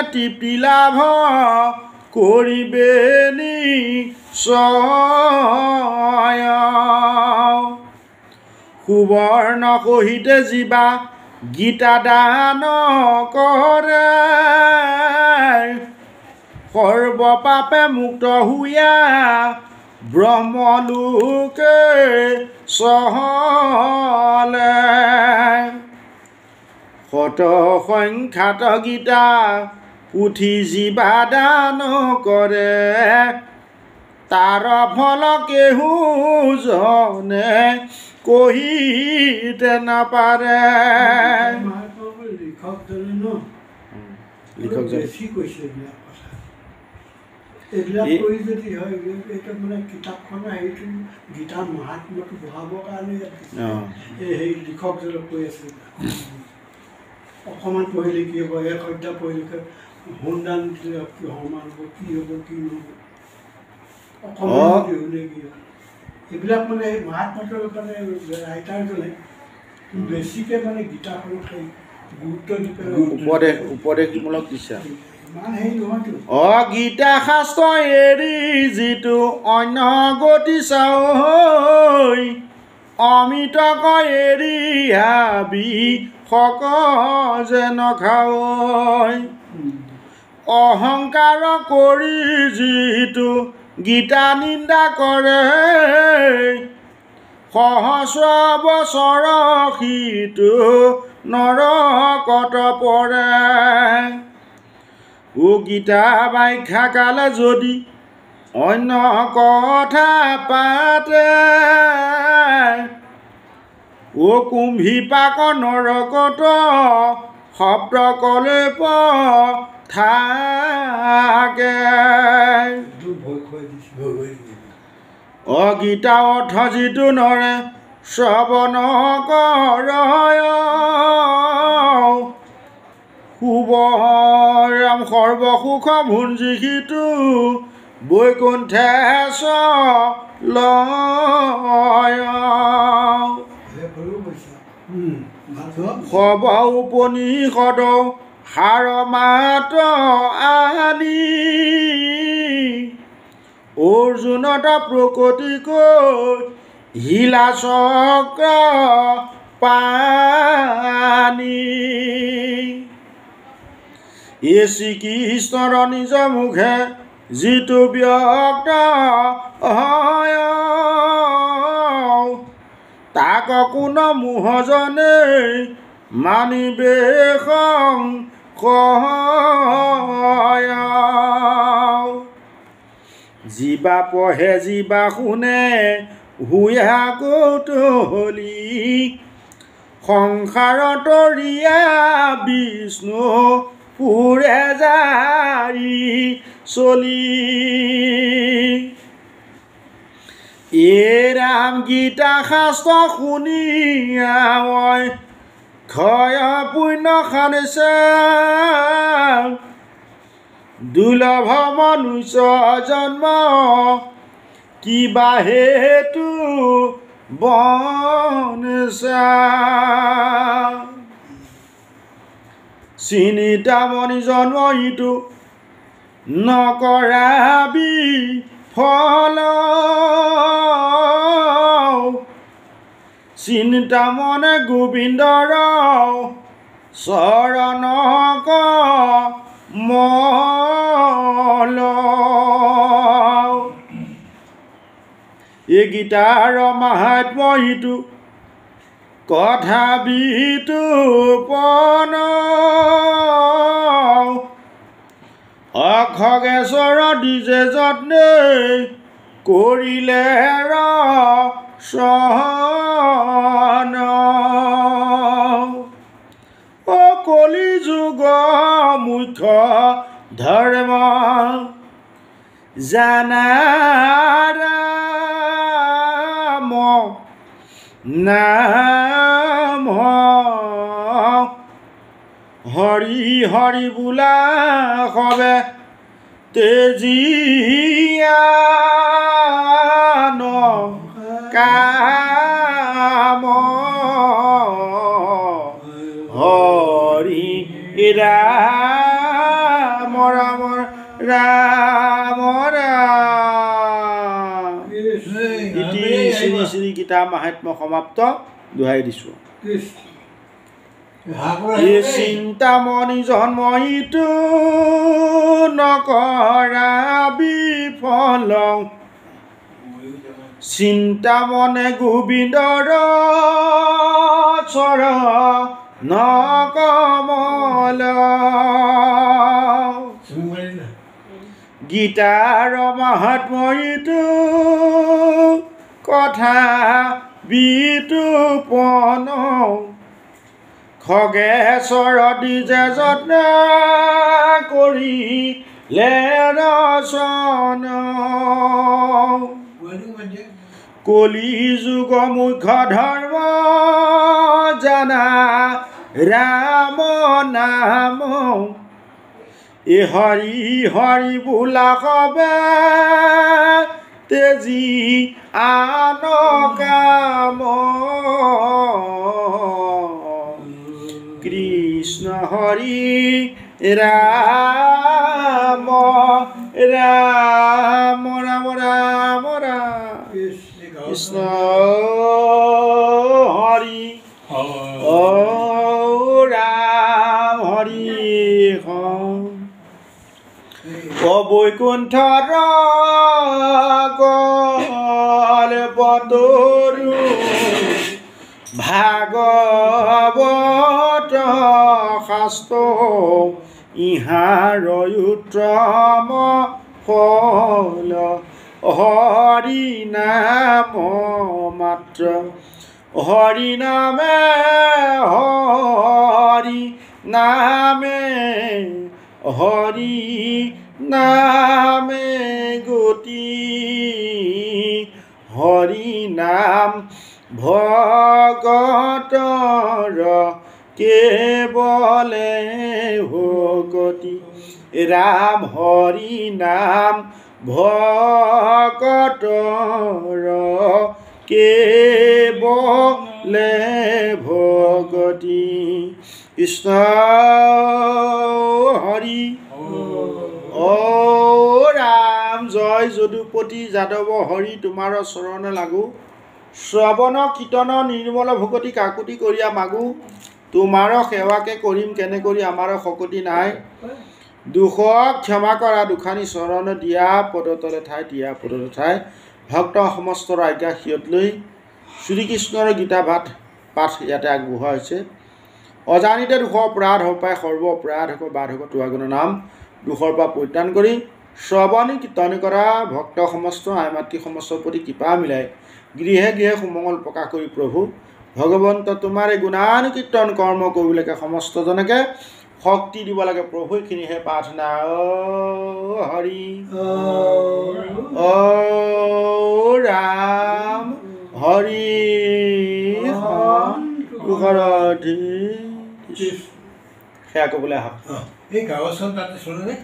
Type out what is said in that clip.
তৃপ্তি লাভ কৰিবে নিশ্চয় সুবৰ্ণ সহিতে জীৱা গীতা দান কৰে সৰ্ব পাপে মুক্ত হুয়া ব্ৰহ্মলোকে চহলে শত সংখ্যাত গীতা পুথি জীৱা দান কৰে তাৰ ফল কেহু জনে কহিতে নাপাৰে এইবিলাক কৰি যদি হয় এইটো মানে কিতাপখনৰ হেৰিটো গীতাৰ মহাত্ম্যটো বঢ়াবৰ কাৰণে সেই লিখকজনে কৈ আছে অকণমান পঢ়িলে কি হ'ব এক অধ্যায় পঢ়িলে সোণদান দিলে সমান হ'ব কি হ'ব কি নহ'ব অকণমান শুনে কি হ'ব এইবিলাক মানে এই মহাত্ম্যটো মানে ৰাইটাৰজনে বেছিকৈ মানে গীতাখনক সেই গুৰুত্ব দি পেলাই উপদেশমূলক দিছে গীতা শাস্ত্ৰ এৰি যিটো অন্য গতি চাই অমিতক এৰি হাবি সক যে নখাই অহংকাৰ কৰি যিটো গীতা নিন্দা কৰে সহস্ৰ বছৰ সিটো নৰকত পৰে গীতা ব্যাখ্যা কালে যদি অন্য কথা পাতে কুম্ভীপাক নৰকত সপ্তকলেপ থাকে গীতা অৰ্থ যিটো নৰে শ্ৰৱণ কৰে শুভৰাম সৰ্বসুখ ভুঞ্জি সিটো বৈকুণ্ঠেশ লয় সব উপনিষদ সাৰ মাত আনি অৰ্জুনত প্ৰকটিকৈ হিলা চক্ৰ পানী শ্ৰীকৃষ্ণৰ নিজ মুখে যিটো ব্যক্ত হয় তাক কোনো মোহজনে মানিবে সংশয় জীৱা পঢ়ে জীৱা শুনে হুয়া কৌতূহলী সংসাৰত ৰিয়া বিষ্ণু পুৰে যাই চলি ৰাম গীতা শাস্ত্ৰ শুনিয়া মই ক্ষয় পুণ্য খানিছে দুৰ্লভ মনুষ্য জন্ম কিবা হেতু বনছা চিন্তামণি জন্ম ইটো নকৰাবি ফল চিন্তামনে গোবিন্দৰ চৰণক মল এই গীতাৰ মাহাত্ম্য ইটো কথা বিতুপন খগেশ্বৰ দিছে যত্নে কৰিলে ৰচন কলি যুগ মুখ্য ধৰ্ম জানাৰ নাম হৰি হৰি বোলা সবে তেজিয়া কাম হৰি ৰাম ৰাম ৰাম ইতি শ্ৰী শ্ৰী গীতা মাহাত্ম্য সমাপ্ত দোহাই দিছোঁ এই চিন্তামণি জন্ম ইটো নকৰা বিফল চিন্তামনে গোবিন্দৰ চৰণ কমল গীতাৰ মাহাত্ম্যটো কথা বিতুপন খগেশ্বৰ দিজে যত্ন কৰিলে ৰচন কলি যুগ মুখ্য ধৰ্ম জানা ৰাম নাম এ হৰি হৰি বোলা কবে তেজি আন কাম কৃষ্ণ হৰি ৰাম ৰাম ৰাম ৰাম ৰাম কৃষ্ণ হৰি ৰাম হৰি বৈকুণ্ঠৰ গল বতৰু ভাগৱত শাস্ত্ৰ ইহাৰ উত্তম ফল হৰি নাম মাত্ৰ হৰি নামে হৰি নামে হৰি নামে গতি হৰি নাম ভগতৰ কেৱলে ভগতি ৰাম হৰি নাম ভগতৰ কেৱলে ভগতি কৃষ্ণ হৰি ৰাম জয় যদুপতি যাদৱ হৰি তোমাৰ চৰণ লাগো শ্ৰৱণ কীৰ্তন নিৰ্মল ভকতি কাকুতি কৰিয়া মাগো তোমাৰ সেৱাকে কৰিম কেনে কৰি আমাৰ শকতি নাই দুখক ক্ষমা কৰা দুখানি চৰণ দিয়া পদতলে ঠাই দিয়া পদতলে ঠাই ভক্ত সমস্তৰ আজ্ঞা সিয়ত লৈ শ্ৰীকৃষ্ণৰ গীতা পাঠ ইয়াতে আগবঢ়োৱা হৈছে অজানিতে দুখৰ অপৰাধ পাই সৰ্ব অপৰাধ বাধক তোৱাগুণ নাম দুখৰ পৰা পৰিত্ৰাণ কৰি শ্ৰৱণ কীৰ্তন কৰা ভক্ত সমস্ত আই মাতৃ সমস্তৰ প্ৰতি কৃপা মিলাই গৃহে গৃহে সুমংগল প্ৰকাশ কৰি প্ৰভু ভগৱন্ত তোমাৰে গুণানুকীৰ্তন কৰ্ম কৰিবলৈকে সমস্তজনকে শক্তি দিব লাগে প্ৰভু এইখিনিহে প্ৰাৰ্থনা হৰি ৰাম হৰি সেয়া ক'বলৈ আহক এই গাঁৱৰ তাতে চলে